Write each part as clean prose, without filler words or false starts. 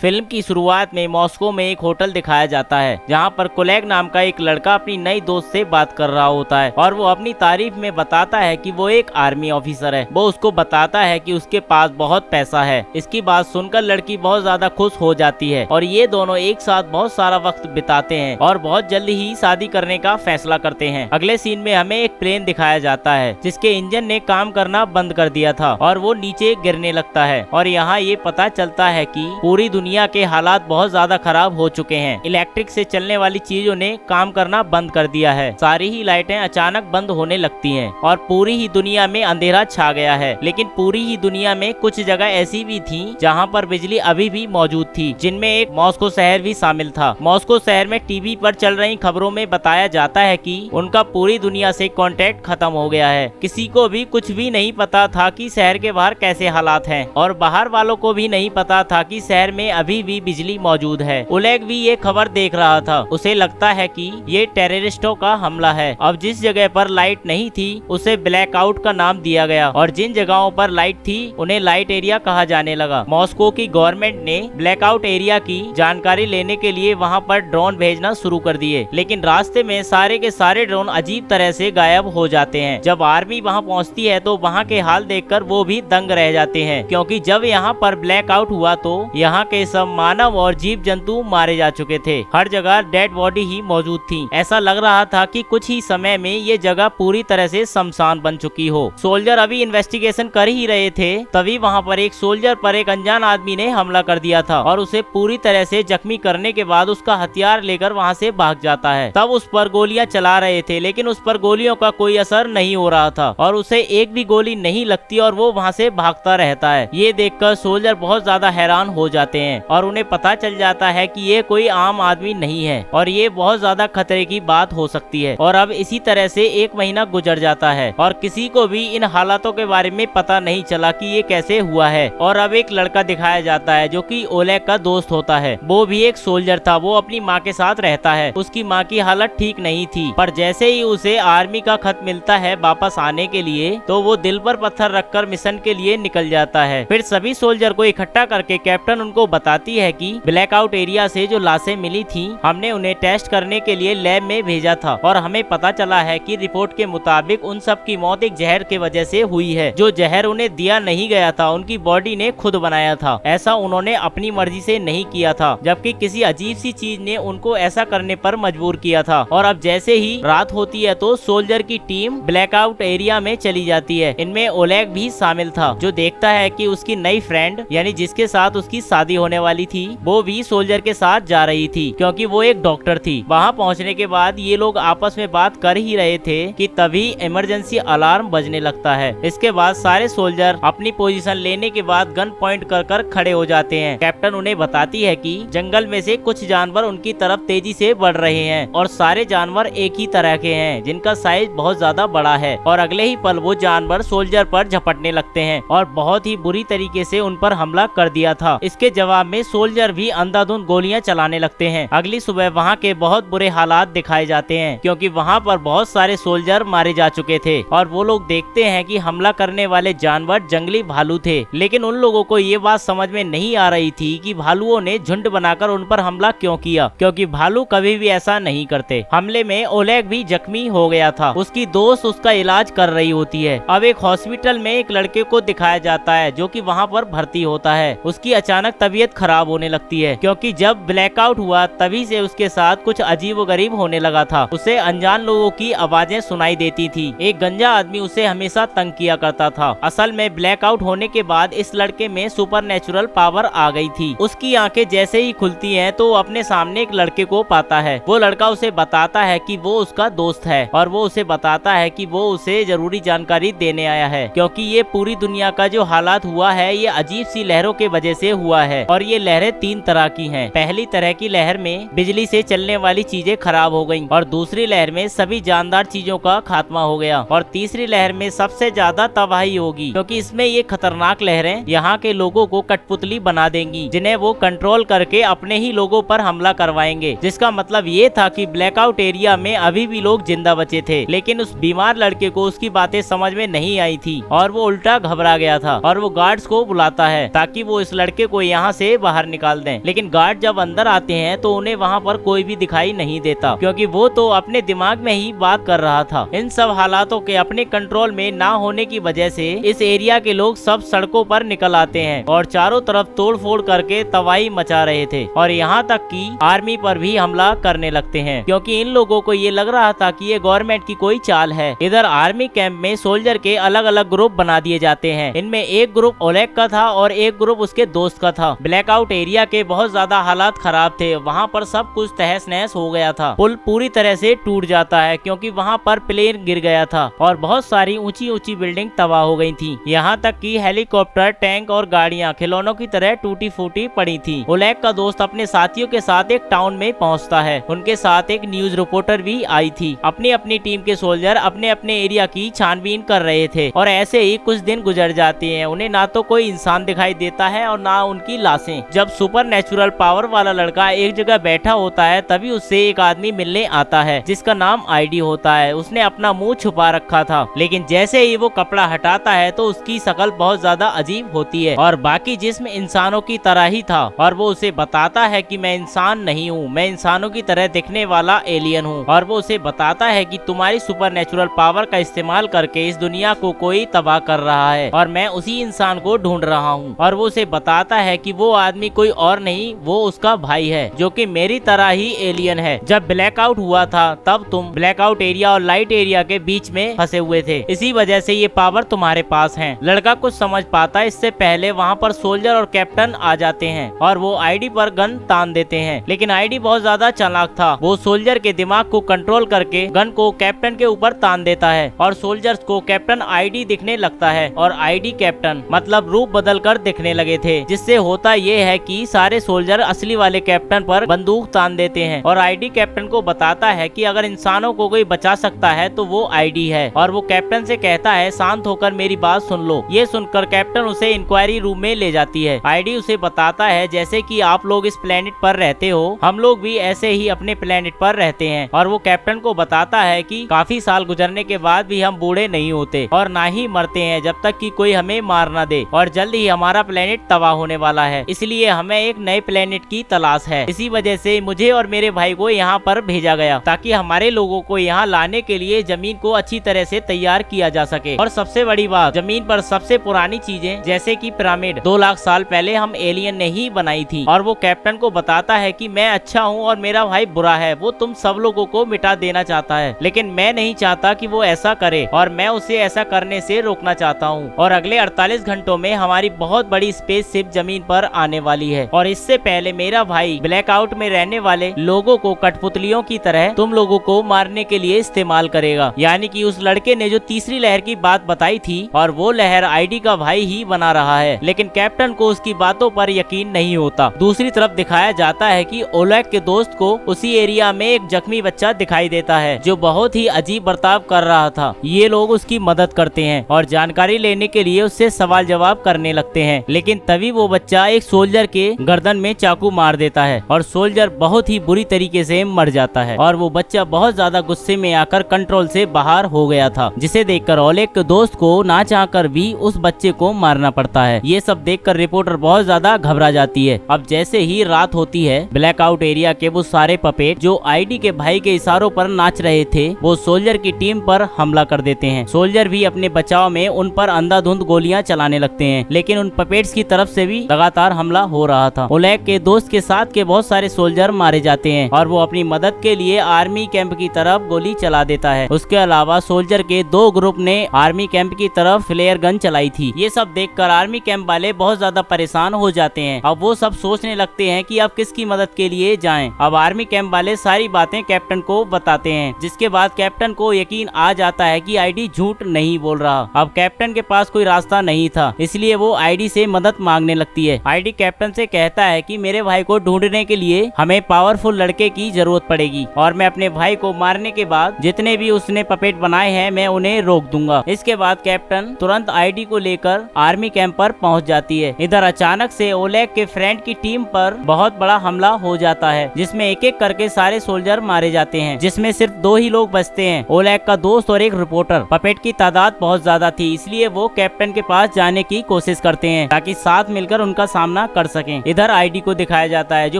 Film की शुरुआत में मॉस्को में एक होटल दिखाया जाता है जहाँ पर कोलेग नाम का एक लड़का अपनी नई दोस्त से बात कर रहा होता है और वो अपनी तारीफ में बताता है कि वो एक आर्मी ऑफिसर है। वो उसको बताता है कि उसके पास बहुत पैसा है। इसकी बात सुनकर लड़की बहुत ज्यादा खुश हो जाती है और ये दोनों एक साथ बहुत सारा वक्त बिताते हैं और बहुत जल्दी ही शादी करने का फैसला करते हैं। अगले सीन में हमें एक प्लेन दिखाया जाता है जिसके इंजन ने काम करना बंद कर दिया था और वो नीचे गिरने लगता है और यहाँ ये पता चलता है कि पूरी दुनिया के हालात बहुत ज्यादा खराब हो चुके हैं। इलेक्ट्रिक से चलने वाली चीजों ने काम करना बंद कर दिया है। सारी ही लाइटें अचानक बंद होने लगती हैं और पूरी ही दुनिया में अंधेरा छा गया है। लेकिन पूरी ही दुनिया में कुछ जगह ऐसी भी थी जहाँ पर बिजली अभी भी मौजूद थी, जिनमें एक मॉस्को शहर भी शामिल था। मॉस्को शहर में टीवी पर चल रही खबरों में बताया जाता है कि उनका पूरी दुनिया से कांटेक्ट खत्म हो गया है। किसी को भी कुछ भी नहीं पता था कि शहर के बाहर कैसे हालात हैं और बाहर वालों को भी नहीं पता था कि शहर में अभी भी बिजली मौजूद है। ओलेग भी ये खबर देख रहा था। उसे लगता है कि ये टेररिस्टों का हमला है। अब जिस जगह पर लाइट नहीं थी उसे ब्लैकआउट का नाम दिया गया और जिन जगहों पर लाइट थी उन्हें लाइट एरिया कहा जाने लगा। मॉस्को की गवर्नमेंट ने ब्लैकआउट एरिया की जानकारी लेने के लिए वहाँ पर ड्रोन भेजना शुरू कर दिए, लेकिन रास्ते में सारे के सारे ड्रोन अजीब तरह से गायब हो जाते हैं। जब आर्मी वहाँ पहुँचती है तो वहाँ के हाल देखकर वो भी दंग रह जाते हैं, क्योंकि जब यहाँ पर ब्लैकआउट हुआ तो यहाँ के सब मानव और जीव जंतु मारे जा चुके थे। हर जगह डेड बॉडी ही मौजूद थी। ऐसा लग रहा था कि कुछ ही समय में ये जगह पूरी तरह से शमशान बन चुकी हो। सोल्जर अभी इन्वेस्टिगेशन कर ही रहे थे, तभी वहाँ पर एक सोल्जर पर एक अनजान आदमी ने हमला कर दिया था और उसे पूरी तरह से जख्मी करने के बाद उसका हथियार लेकर वहाँ से भाग जाता है। तब उस पर गोलियां चला रहे थे, लेकिन उस पर गोलियों का कोई असर नहीं हो रहा था और उसे एक भी गोली नहीं लगती और वो वहाँ से भागता रहता है। ये देखकर सोल्जर बहुत ज्यादा हैरान हो जाते हैं और उन्हें पता चल जाता है कि ये कोई आम आदमी नहीं है और ये बहुत ज्यादा खतरे की बात हो सकती है। और अब इसी तरह से एक महीना गुजर जाता है और किसी को भी इन हालातों के बारे में पता नहीं चला कि ये कैसे हुआ है। और अब एक लड़का दिखाया जाता है जो कि ओलेग का दोस्त होता है। वो भी एक सोल्जर था। वो अपनी माँ के साथ रहता है। उसकी माँ की हालत ठीक नहीं थी, पर जैसे ही उसे आर्मी का खत मिलता है वापस आने के लिए तो वो दिल पर पत्थर रखकर मिशन के लिए निकल जाता है। फिर सभी सोल्जर को इकट्ठा करके कैप्टन उनको बताती है कि ब्लैकआउट एरिया से जो लाशें मिली थी हमने उन्हें टेस्ट करने के लिए लैब में भेजा था और हमें पता चला है कि रिपोर्ट के मुताबिक उन सब की मौत एक जहर के वजह से हुई है। जो जहर उन्हें दिया नहीं गया था उनकी बॉडी ने खुद बनाया था। ऐसा उन्होंने अपनी मर्जी से नहीं किया था, जबकि किसी अजीब सी चीज ने उनको ऐसा करने पर मजबूर किया था। और अब जैसे ही रात होती है तो सोल्जर की टीम ब्लैकआउट एरिया में चली जाती है। इनमें ओलेग भी शामिल था, जो देखता है कि उसकी नई फ्रेंड यानी जिसके साथ उसकी शादी होने वाली थी वो भी सोल्जर के साथ जा रही थी, क्योंकि वो एक डॉक्टर थी। वहाँ पहुँचने के बाद ये लोग आपस में बात कर ही रहे थे कि तभी इमरजेंसी अलार्म बजने लगता है। इसके बाद सारे सोल्जर अपनी पोजीशन लेने के बाद गन पॉइंट कर खड़े हो जाते हैं। कैप्टन उन्हें बताती है कि जंगल में से कुछ जानवर उनकी तरफ तेजी से बढ़ रहे हैं और सारे जानवर एक ही तरह के हैं जिनका साइज बहुत ज्यादा बड़ा है। और अगले ही पल वो जानवर सोल्जर पर झपटने लगते हैं और बहुत ही बुरी तरीके से उन पर हमला कर दिया था। इसके जवाब में सोल्जर भी अंधाधुंध गोलियां चलाने लगते हैं। अगली सुबह वहाँ के बहुत बुरे हालात दिखाए जाते हैं, क्योंकि वहाँ पर बहुत सारे सोल्जर मारे जा चुके थे और वो लोग देखते हैं कि हमला करने वाले जानवर जंगली भालू थे। लेकिन उन लोगों को ये बात समझ में नहीं आ रही थी कि भालुओं ने झुंड बनाकर उन पर हमला क्यों किया, क्योंकि भालू कभी भी ऐसा नहीं करते। हमले में ओलेग भी जख्मी हो गया था। उसकी दोस्त उसका इलाज कर रही होती है। अब एक हॉस्पिटल में एक लड़के को दिखाया जाता है जो कि वहाँ पर भर्ती होता है। उसकी अचानक तबीयत खराब होने लगती है, क्योंकि जब ब्लैकआउट हुआ तभी से उसके साथ कुछ अजीबोगरीब होने लगा था। उसे अनजान लोगों की आवाजें सुनाई देती थी। एक गंजा आदमी उसे हमेशा तंग किया करता था। असल में ब्लैकआउट होने के बाद इस लड़के में सुपरनेचुरल पावर आ गई थी। उसकी आंखें जैसे ही खुलती हैं तो वो अपने सामने एक लड़के को पाता है। वो लड़का उसे बताता है कि वो उसका दोस्त है और वो उसे बताता है कि वो उसे जरूरी जानकारी देने आया है, क्योंकि ये पूरी दुनिया का जो हालात हुआ है ये अजीब सी लहरों के वजह से हुआ है। और ये लहरें तीन तरह की हैं। पहली तरह की लहर में बिजली से चलने वाली चीजें खराब हो गयी और दूसरी लहर में सभी जानदार चीजों का खात्मा हो गया और तीसरी लहर में सबसे ज्यादा तबाही होगी, क्योंकि इसमें ये खतरनाक लहरें यहाँ के लोगों को कठपुतली बना देंगी, जिन्हें वो कंट्रोल करके अपने ही लोगों पर हमला करवाएंगे। जिसका मतलब ये था कि ब्लैकआउट एरिया में अभी भी लोग जिंदा बचे थे, लेकिन उस बीमार लड़के को उसकी बातें समझ में नहीं आई थी और वो उल्टा घबरा गया था और वो गार्ड्स को बुलाता है ताकि वो इस लड़के को यहाँ से से बाहर निकाल दें। लेकिन गार्ड जब अंदर आते हैं तो उन्हें वहाँ पर कोई भी दिखाई नहीं देता, क्योंकि वो तो अपने दिमाग में ही बात कर रहा था। इन सब हालातों के अपने कंट्रोल में ना होने की वजह से इस एरिया के लोग सब सड़कों पर निकल आते हैं और चारों तरफ तोड़ फोड़ करके तबाही मचा रहे थे, और यहाँ तक कि आर्मी पर भी हमला करने लगते हैं, क्योंकि इन लोगों को ये लग रहा था कि ये गवर्नमेंट की कोई चाल है। इधर आर्मी कैंप में सोल्जर के अलग अलग ग्रुप बना दिए जाते हैं। इनमें एक ग्रुप ओलेग का था और एक ग्रुप उसके दोस्त का था। ब्लैकआउट एरिया के बहुत ज्यादा हालात खराब थे, वहाँ पर सब कुछ तहस नहस हो गया था। पुल पूरी तरह से टूट जाता है क्योंकि वहाँ पर प्लेन गिर गया था और बहुत सारी ऊंची ऊंची बिल्डिंग तबाह हो गई थी। यहाँ तक कि हेलीकॉप्टर, टैंक और गाड़ियाँ खिलौनों की तरह टूटी फूटी पड़ी थी। ओलेग का दोस्त अपने साथियों के साथ एक टाउन में पहुँचता है। उनके साथ एक न्यूज रिपोर्टर भी आई थी। अपनी अपनी टीम के सोल्जर अपने अपने एरिया की छानबीन कर रहे थे और ऐसे ही कुछ दिन गुजर जाते हैं। उन्हें ना तो कोई इंसान दिखाई देता है और ना उनकी लाशें। जब सुपर नेचुरल पावर वाला लड़का एक जगह बैठा होता है तभी उससे एक आदमी मिलने आता है जिसका नाम आईडी होता है। उसने अपना मुंह छुपा रखा था, लेकिन जैसे ही वो कपड़ा हटाता है तो उसकी शक्ल बहुत ज्यादा अजीब होती है और बाकी जिस्म इंसानों की तरह ही था। और वो उसे बताता है कि मैं इंसान नहीं हूँ, मैं इंसानों की तरह दिखने वाला एलियन हूँ। और वो उसे बताता है कि तुम्हारी सुपर नेचुरल पावर का इस्तेमाल करके इस दुनिया को कोई तबाह कर रहा है और मैं उसी इंसान को ढूंढ रहा हूँ। और वो उसे बताता है कि वो आदमी कोई और नहीं, वो उसका भाई है जो कि मेरी तरह ही एलियन है। जब ब्लैकआउट हुआ था तब तुम ब्लैकआउट एरिया और लाइट एरिया के बीच में फंसे हुए थे, इसी वजह से ये पावर तुम्हारे पास है। लड़का कुछ समझ पाता इससे पहले वहाँ पर सोल्जर और कैप्टन आ जाते हैं और वो आईडी पर गन तान देते हैं। लेकिन आईडी बहुत ज्यादा चालाक था, वो सोल्जर के दिमाग को कंट्रोल करके गन को कैप्टन के ऊपर तान देता है और सोल्जर्स को कैप्टन आईडी दिखने लगता है और आईडी कैप्टन मतलब रूप बदल कर दिखने लगे थे। जिससे होता ये है कि सारे सोल्जर असली वाले कैप्टन पर बंदूक तान देते हैं और आईडी कैप्टन को बताता है कि अगर इंसानों को कोई बचा सकता है तो वो आईडी है। और वो कैप्टन से कहता है शांत होकर मेरी बात सुन लो। ये सुनकर कैप्टन उसे इंक्वायरी रूम में ले जाती है। आईडी उसे बताता है जैसे कि आप लोग इस प्लेनेट पर रहते हो, हम लोग भी ऐसे ही अपने प्लेनेट पर रहते हैं। और वो कैप्टन को बताता है कि काफी साल गुजरने के बाद भी हम बूढ़े नहीं होते और ना ही मरते हैं जब तक कि कोई हमें मार न दे, और जल्द ही हमारा प्लेनेट तबाह होने वाला है, इसलिए हमें एक नए प्लेनेट की तलाश है। इसी वजह से मुझे और मेरे भाई को यहाँ पर भेजा गया ताकि हमारे लोगों को यहाँ लाने के लिए जमीन को अच्छी तरह से तैयार किया जा सके। और सबसे बड़ी बात, जमीन पर सबसे पुरानी चीजें जैसे कि पिरामिड 2 लाख साल पहले हम एलियन ने ही बनाई थी। और वो कैप्टन को बताता है कि मैं अच्छा हूँ और मेरा भाई बुरा है, वो तुम सब लोगों को मिटा देना चाहता है, लेकिन मैं नहीं चाहता कि वो ऐसा करे और मैं उसे ऐसा करने से रोकना चाहता हूँ। और अगले 48 घंटों में हमारी बहुत बड़ी स्पेसशिप जमीन पर आने वाली है और इससे पहले मेरा भाई ब्लैकआउट में रहने वाले लोगों को कठपुतलियों की तरह तुम लोगों को मारने के लिए इस्तेमाल करेगा। यानी कि उस लड़के ने जो तीसरी लहर की बात बताई थी और वो लहर आईडी का भाई ही बना रहा है, लेकिन कैप्टन को उसकी बातों पर यकीन नहीं होता। दूसरी तरफ दिखाया जाता है कि ओलेग के दोस्त को उसी एरिया में एक जख्मी बच्चा दिखाई देता है जो बहुत ही अजीब बर्ताव कर रहा था। ये लोग उसकी मदद करते हैं और जानकारी लेने के लिए उससे सवाल जवाब करने लगते हैं, लेकिन तभी वो बच्चा एक सोल्जर के गर्दन में चाकू मार देता है और सोल्जर बहुत ही बुरी तरीके से मर जाता है। और वो बच्चा बहुत ज्यादा गुस्से में आकर कंट्रोल से बाहर हो गया था, जिसे देखकर ओलेग के दोस्त को ना चाहकर भी उस बच्चे को मारना पड़ता है। ये सब देखकर रिपोर्टर बहुत ज्यादा घबरा जाती है। अब जैसे ही रात होती है, ब्लैकआउट एरिया के वो सारे पपेट जो आईडी के भाई के इशारों पर नाच रहे थे वो सोल्जर की टीम पर हमला कर देते हैं। सोल्जर भी अपने बचाव में उन पर अंधाधुंध गोलियां चलाने लगते हैं, लेकिन उन पपेट्स की तरफ से भी लगातार हमला हो रहा था। ओलेग के दोस्त के साथ के बहुत सारे सोल्जर मारे जाते हैं और वो अपनी मदद के लिए आर्मी कैंप की तरफ गोली चला देता है। उसके अलावा सोल्जर के 2 ग्रुप ने आर्मी कैंप की तरफ फ्लेयर गन चलाई थी। ये सब देखकर आर्मी कैंप वाले बहुत ज्यादा परेशान हो जाते हैं। अब वो सब सोचने लगते हैं कि अब किसकी मदद के लिए जाएं। अब आर्मी कैंप वाले सारी बातें कैप्टन को बताते हैं, जिसके बाद कैप्टन को यकीन आ जाता है कि आईडी झूठ नहीं बोल रहा। अब कैप्टन के पास कोई रास्ता नहीं था, इसलिए वो आईडी से मदद मांगने लगती है। आईडी कैप्टन से कहता है कि मेरे भाई को ढूंढने के लिए हमें पावरफुल लड़के की जरूरत पड़ेगी और मैं अपने भाई को मारने के बाद जितने भी उसने पपेट बनाए हैं मैं उन्हें रोक दूंगा। इसके बाद कैप्टन तुरंत आईडी को लेकर आर्मी कैंप पर पहुंच जाती है। इधर अचानक से ओलेग के फ्रेंड की टीम पर बहुत बड़ा हमला हो जाता है, जिसमें एक एक करके सारे सोल्जर मारे जाते हैं, जिसमें सिर्फ 2 ही लोग बचते हैं, ओलेग का दोस्त और एक रिपोर्टर। पपेट की तादाद बहुत ज्यादा थी, इसलिए वो कैप्टन के पास जाने की कोशिश करते हैं ताकि साथ मिलकर उनका सामना सामना कर सकें। इधर आईडी को दिखाया जाता है जो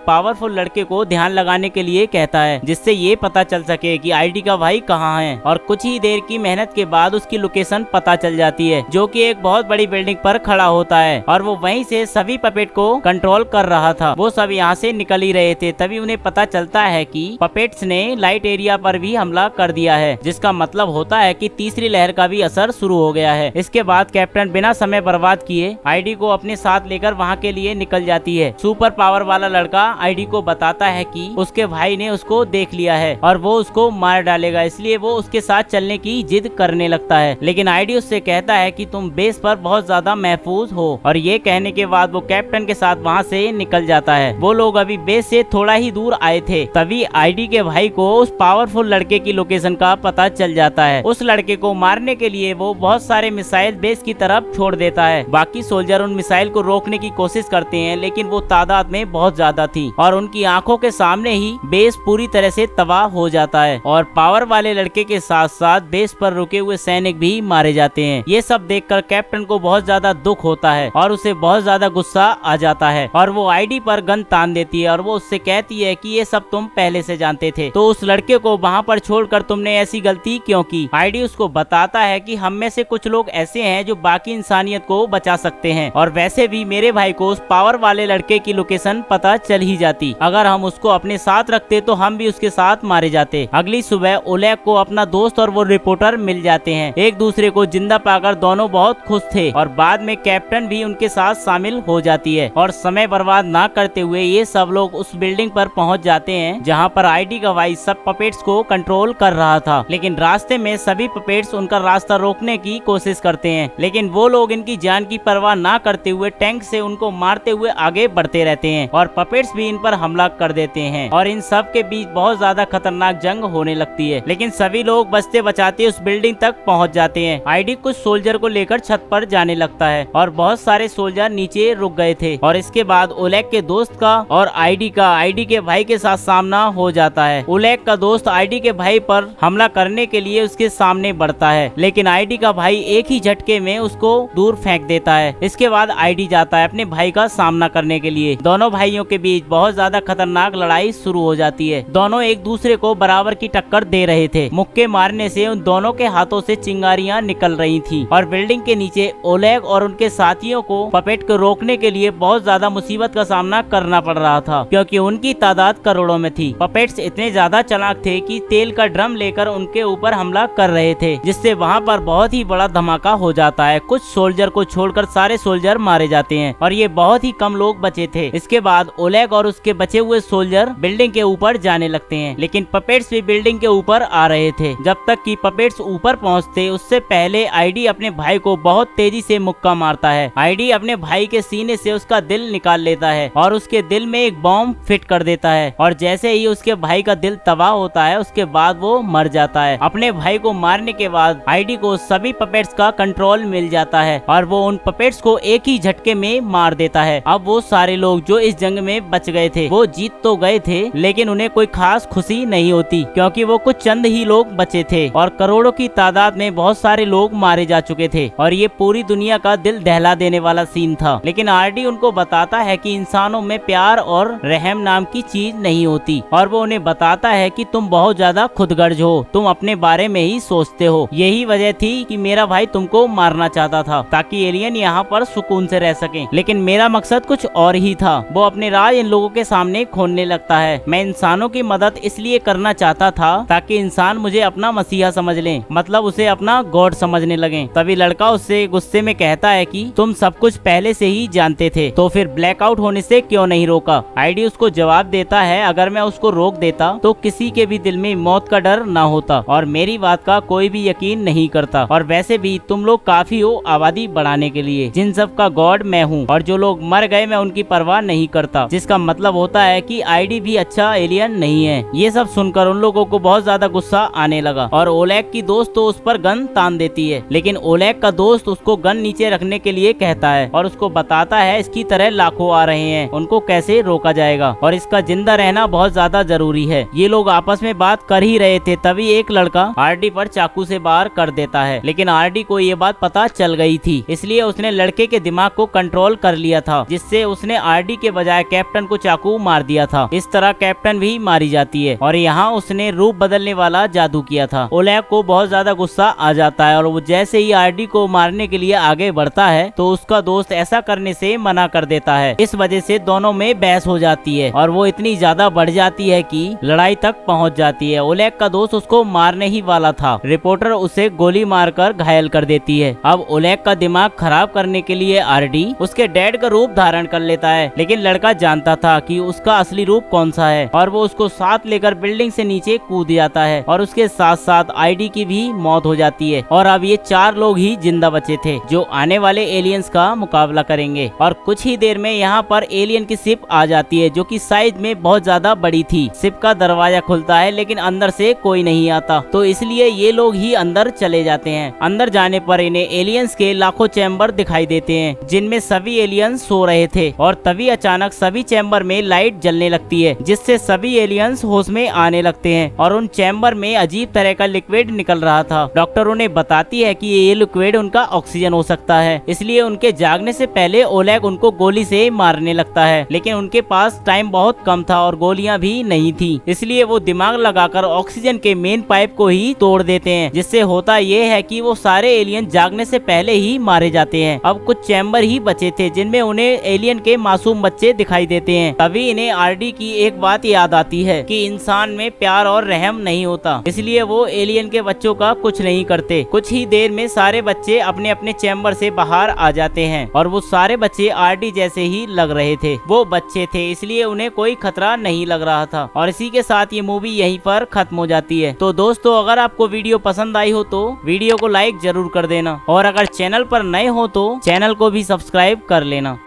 पावरफुल लड़के को ध्यान लगाने के लिए कहता है, जिससे ये पता चल सके कि आईडी का भाई कहाँ है। और कुछ ही देर की मेहनत के बाद उसकी लोकेशन पता चल जाती है, जो कि एक बहुत बड़ी बिल्डिंग पर खड़ा होता है और वो वहीं से सभी पपेट को कंट्रोल कर रहा था। वो सब यहाँ से निकल ही रहे थे, तभी उन्हें पता चलता है कि पपेट्स ने लाइट एरिया पर भी हमला कर दिया है, जिसका मतलब होता है कि तीसरी लहर का भी असर शुरू हो गया है। इसके बाद कैप्टन बिना समय बर्बाद किए आईडी को अपने साथ लेकर वहाँ के लिए निकल जाती है। सुपर पावर वाला लड़का आईडी को बताता है कि उसके भाई ने उसको देख लिया है और वो उसको मार डालेगा, इसलिए वो उसके साथ चलने की जिद करने लगता है। लेकिन आईडी उससे कहता है कि तुम बेस पर बहुत ज्यादा महफूज हो, और ये कहने के बाद वो कैप्टन के साथ वहाँ से निकल जाता है। वो लोग अभी बेस से थोड़ा ही दूर आए थे, तभी आईडी के भाई को उस पावरफुल लड़के की लोकेशन का पता चल जाता है। उस लड़के को मारने के लिए वो बहुत सारे मिसाइल बेस की तरफ छोड़ देता है। बाकी सोल्जर उन मिसाइल को रोकने की कोशिश करते हैं, लेकिन वो तादाद में बहुत ज्यादा थी और उनकी आंखों के सामने ही बेस पूरी तरह से तबाह हो जाता है और पावर वाले लड़के के साथ साथ बेस पर रुके हुए सैनिक भी मारे जाते हैं। ये सब देखकर कैप्टन को बहुत ज्यादा दुख होता है और उसे बहुत ज्यादा गुस्सा आ जाता है और वो आईडी पर गन तान देती है और वो उससे कहती है कि ये सब तुम पहले से जानते थे, तो उस लड़के को वहाँ पर छोड़कर तुमने ऐसी गलती क्यों की। आईडी उसको बताता है कि हम में से कुछ लोग ऐसे हैं जो बाकी इंसानियत को बचा सकते हैं, और वैसे भी मेरे भाई को उस पावर वाले लड़के की लोकेशन पता चल ही जाती। अगर हम उसको अपने साथ रखते तो हम भी उसके साथ मारे जाते। अगली सुबह ओलेग को अपना दोस्त और वो रिपोर्टर मिल जाते हैं। एक दूसरे को जिंदा पाकर दोनों बहुत खुश थे और बाद में कैप्टन भी उनके साथ शामिल हो जाती है। और समय बर्बाद ना करते हुए ये सब लोग उस बिल्डिंग पर पहुंच जाते हैं जहां पर आईडी का भाई सब पपेट्स को कंट्रोल कर रहा था। लेकिन रास्ते में सभी पपेट्स उनका रास्ता रोकने की कोशिश करते हैं, लेकिन वो लोग इनकी जान की परवाह ना करते हुए टैंक से उनको मारते हुए आगे बढ़ते रहते हैं और पपेट्स भी इन पर हमला कर देते हैं और इन सब के बीच बहुत ज्यादा खतरनाक जंग होने लगती है। लेकिन सभी लोग बचते बचाते उस बिल्डिंग तक पहुंच जाते हैं। आईडी कुछ सोल्जर को लेकर छत पर जाने लगता है और बहुत सारे सोल्जर नीचे रुक गए थे और इसके बाद ओलेग के दोस्त का और आईडी के भाई के साथ सामना हो जाता है। ओलेग का दोस्त आईडी के भाई पर हमला करने के लिए उसके सामने बढ़ता है, लेकिन आईडी का भाई एक ही झटके में उसको दूर फेंक देता है। इसके बाद आईडी जाता है अपने भाई का सामना करने के लिए। दोनों भाइयों के बीच बहुत ज्यादा खतरनाक लड़ाई शुरू हो जाती है। दोनों एक दूसरे को बराबर की टक्कर दे रहे थे। मुक्के मारने से उन दोनों के हाथों से चिंगारियां निकल रही थी और बिल्डिंग के नीचे ओलेग और उनके साथियों को पपेट को रोकने के लिए बहुत ज्यादा मुसीबत का सामना करना पड़ रहा था, क्योंकि उनकी तादाद करोड़ों में थी। पपेट्स इतने ज्यादा चालाक थे कि तेल का ड्रम लेकर उनके ऊपर हमला कर रहे थे, जिससे वहाँ पर बहुत ही बड़ा धमाका हो जाता है। कुछ सोल्जर को छोड़कर सारे सोल्जर मारे जाते हैं और ये बहुत ही कम लोग बचे थे। इसके बाद ओलेग और उसके बचे हुए सोल्जर बिल्डिंग के ऊपर जाने लगते हैं, लेकिन पपेट्स भी बिल्डिंग के ऊपर आ रहे थे। जब तक कि पपेट्स ऊपर पहुंचते उससे पहले आईडी अपने भाई को बहुत तेजी से मुक्का मारता है। आईडी अपने भाई के सीने से उसका दिल निकाल लेता है और उसके दिल में एक बॉम्ब फिट कर देता है और जैसे ही उसके भाई का दिल तबाह होता है उसके बाद वो मर जाता है। अपने भाई को मारने के बाद आईडी को सभी पपेट्स का कंट्रोल मिल जाता है और वो उन पपेट्स को एक ही झटके में मार देता है। अब वो सारे लोग जो इस जंग में बच गए थे वो जीत तो गए थे, लेकिन उन्हें कोई खास खुशी नहीं होती, क्योंकि वो कुछ चंद ही लोग बचे थे और करोड़ों की तादाद में बहुत सारे लोग मारे जा चुके थे और ये पूरी दुनिया का दिल दहला देने वाला सीन था। लेकिन आरडी उनको बताता है कि इंसानों में प्यार और रहम नाम की चीज नहीं होती और वो उन्हें बताता है कि तुम बहुत ज्यादा खुदगर्ज हो, तुम अपने बारे में ही सोचते हो। यही वजह थी कि मेरा भाई तुमको मारना चाहता था ताकि एलियन यहाँ पर सुकून से रह सके, लेकिन मेरा मकसद कुछ और ही था। वो अपने राज इन लोगों के सामने खोलने लगता है। मैं इंसानों की मदद इसलिए करना चाहता था ताकि इंसान मुझे अपना मसीहा समझ लें, मतलब उसे अपना गॉड समझने लगे। तभी लड़का उससे गुस्से में कहता है कि तुम सब कुछ पहले से ही जानते थे, तो फिर ब्लैकआउट होने से क्यों नहीं रोका। आईडी उसको जवाब देता है अगर मैं उसको रोक देता तो किसी के भी दिल में मौत का डर ना होता और मेरी बात का कोई भी यकीन नहीं करता, और वैसे भी तुम लोग काफी हो आबादी बढ़ाने के लिए, जिन सब का गॉड मैं हूँ, और जो लोग मर गए मैं उनकी परवाह नहीं करता, जिसका मतलब होता है कि आईडी भी अच्छा एलियन नहीं है। ये सब सुनकर उन लोगों को बहुत ज्यादा गुस्सा आने लगा और ओलेग की दोस्त तो उस पर गन तान देती है, लेकिन ओलेग का दोस्त उसको गन नीचे रखने के लिए कहता है और उसको बताता है इसकी तरह लाखों आ रहे हैं, उनको कैसे रोका जाएगा और इसका जिंदा रहना बहुत ज्यादा जरूरी है। ये लोग आपस में बात कर ही रहे थे, तभी एक लड़का आरडी पर चाकू से वार कर देता है, लेकिन आरडी को ये बात पता चल गई थी, इसलिए उसने लड़के के दिमाग को कंट्रोल कर लिया था, जिससे उसने आरडी के बजाय कैप्टन को चाकू मार दिया था। इस तरह कैप्टन भी मारी जाती है और यहाँ उसने रूप बदलने वाला जादू किया था। ओलेग को बहुत ज्यादा गुस्सा आ जाता है और वो जैसे ही आरडी को मारने के लिए आगे बढ़ता है तो उसका दोस्त ऐसा करने से मना कर देता है। इस वजह से दोनों में बहस हो जाती है और वो इतनी ज्यादा बढ़ जाती है कि लड़ाई तक पहुंच जाती है। ओलेग का दोस्त उसको मारने ही वाला था। रिपोर्टर उसे गोली मारकर घायल कर देती है। अब ओलेग का दिमाग खराब करने के लिए आरडी उसके डैड का रूप धारण कर लेता है, लेकिन लड़का जानता था कि उसका असली रूप कौन सा है और वो उसको साथ लेकर बिल्डिंग से नीचे कूद जाता है और उसके साथ साथ आईडी की भी मौत हो जाती है। और अब ये 4 लोग ही जिंदा बचे थे जो आने वाले एलियंस का मुकाबला करेंगे। और कुछ ही देर में यहाँ पर एलियन की शिप आ जाती है जो कि साइज में बहुत ज्यादा बड़ी थी। शिप का दरवाजा खुलता है लेकिन अंदर से कोई नहीं आता, तो इसलिए ये लोग ही अंदर चले जाते हैं। अंदर जाने पर इन्हें एलियंस के लाखों चैम्बर दिखाई देते हैं जिनमें सभी एलियंस सो रहे थे और तभी अचानक सभी चैम्बर में लाइट जलने लगती है जिससे सभी एलियंस होश में आने लगते हैं और उन चैम्बर में अजीब तरह का लिक्विड निकल रहा था। डॉक्टर उन्हें बताती है कि ये लिक्विड उनका ऑक्सीजन हो सकता है, इसलिए उनके जागने से पहले ओलेग उनको गोली से मारने लगता है, लेकिन उनके पास टाइम बहुत कम था और गोलियां भी नहीं थी, इसलिए वो दिमाग लगाकर ऑक्सीजन के मेन पाइप को ही तोड़ देते हैं, जिससे होता ये है कि वो सारे एलियन जागने से पहले ही मारे जाते हैं। अब कुछ चैम्बर ही बचे थे जिनमें उन्हें एलियन के मासूम बच्चे दिखाई देते हैं। तभी इन्हें आरडी की एक बात याद आती है कि इंसान में प्यार और रहम नहीं होता, इसलिए वो एलियन के बच्चों का कुछ नहीं करते। कुछ ही देर में सारे बच्चे अपने अपने चैम्बर से बाहर आ जाते हैं और वो सारे बच्चे आरडी जैसे ही लग रहे थे। वो बच्चे थे इसलिए उन्हें कोई खतरा नहीं लग रहा था। और इसी के साथ ये मूवी यहीं पर खत्म हो जाती है। तो दोस्तों, अगर आपको वीडियो पसंद आई हो तो वीडियो को लाइक जरूर कर देना और अगर चैनल पर नए हो तो चैनल को भी सब्सक्राइब कर लेना।